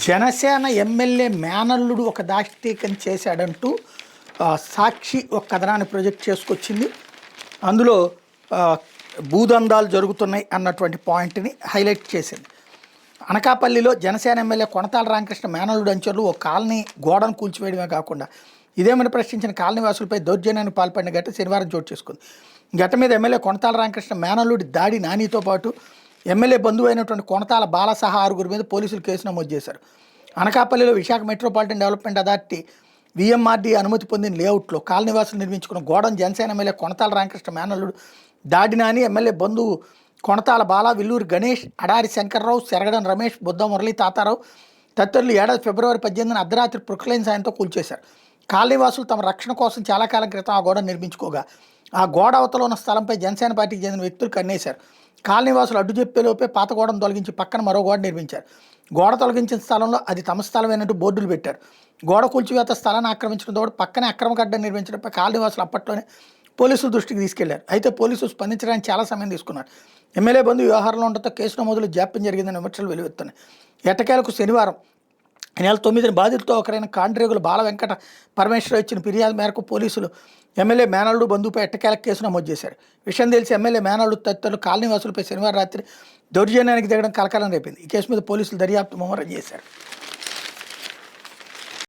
Janasena MLA మేనల్లుడు ఒక దాష్టీకం చేశాడంటూ సాక్షి ఒక కథనాన్ని ప్రొజెక్ట్ చేసుకొచ్చింది. అందులో భూదందాలు జరుగుతున్నాయి అన్నటువంటి పాయింట్ని హైలైట్ చేసింది. అనకాపల్లిలో జనసేన ఎమ్మెల్యే కొనతాల రామకృష్ణ మేనల్లుడు అంచెలు ఒక కాలనీ గోడను కూల్చివేయడమే కాకుండా ఇదేమని ప్రశ్నించిన కాలనీ వాసులపై దౌర్జన్యానికి పాల్పడిన ఘటన శనివారం చోటు చేసుకుంది. ఘటన మీద ఎమ్మెల్యే కొనతాల రామకృష్ణ మేనల్లుడి దాడి నానితో పాటు ఎమ్మెల్యే బంధువు అయినటువంటి కొనతాల బాల సహా 6 మీద పోలీసులు కేసు నమోదు చేశారు. అనకాపల్లిలో Visakha metropolitan development authority VMRD అనుమతి పొందిన లేఅవుట్లో కాలనీవాసులు నిర్మించుకున్న గోడను జనసేన ఎమ్మెల్యే కొనతాల రామకృష్ణ మేనల్లుడు దాడి నాని, ఎమ్మెల్యే బంధువు కొనతాల బాల, విల్లూరు గణేష్, అడారి శంకర్రావు, సెరగడం రమేష్, బుద్ధ మురళీ తాతారావు తదితరులు ఏడాది ఫిబ్రవరి 18న అర్ధరాత్రి ప్రొక్లైన్ సాయంతో కూల్చేశారు. కాలనీవాసులు తమ రక్షణ కోసం చాలా కాలం క్రితం ఆ గోడను నిర్మించుకోగా ఆ గోడ అవతల ఉన్న స్థలంపై జనసేన పార్టీకి చెందిన వ్యక్తులు కన్నేశారు. కాలనీవాసులు అడ్డు చెప్పేలోపే పాత గోడను తొలగించి పక్కన మరో గోడ నిర్మించారు. గోడ తొలగించిన స్థలంలో అది తమ స్థలమైనట్టు బోర్డులు పెట్టారు. గోడ కూల్చివేత స్థలాన్ని ఆక్రమించడంతో పక్కనే అక్రమ గడ్డ నిర్మించడంపై కాలనీవాసులు అప్పట్లోనే పోలీసుల దృష్టికి తీసుకెళ్లారు. అయితే పోలీసులు స్పందించడానికి చాలా సమయం తీసుకున్నారు. ఎమ్మెల్యే బంధు వ్యవహారంలో ఉండటంతో కేసు నమోదులో జాప్యం జరిగిందని విమర్శలు వెలువెత్తున్నాయి. ఎట్టకేలకు శనివారం నెల 9న బాధితులతో ఒకరైన కాండ్రేగుల బాల వెంకట పరమేశ్వర ఇచ్చిన ఫిర్యాదు మేరకు పోలీసులు ఎమ్మెల్యే మేనల్లుడు బంధువుపై ఎట్టకేలకు కేసు నమోదు చేశారు. విషయం తెలిసి ఎమ్మెల్యే మేనల్లుడు తదితరులు కాలనీవాసులపై శనివారం రాత్రి దౌర్జన్యానికి దిగడం కలకలం రేపింది. ఈ కేసు మీద పోలీసులు దర్యాప్తు ముమ్మరం చేశారు.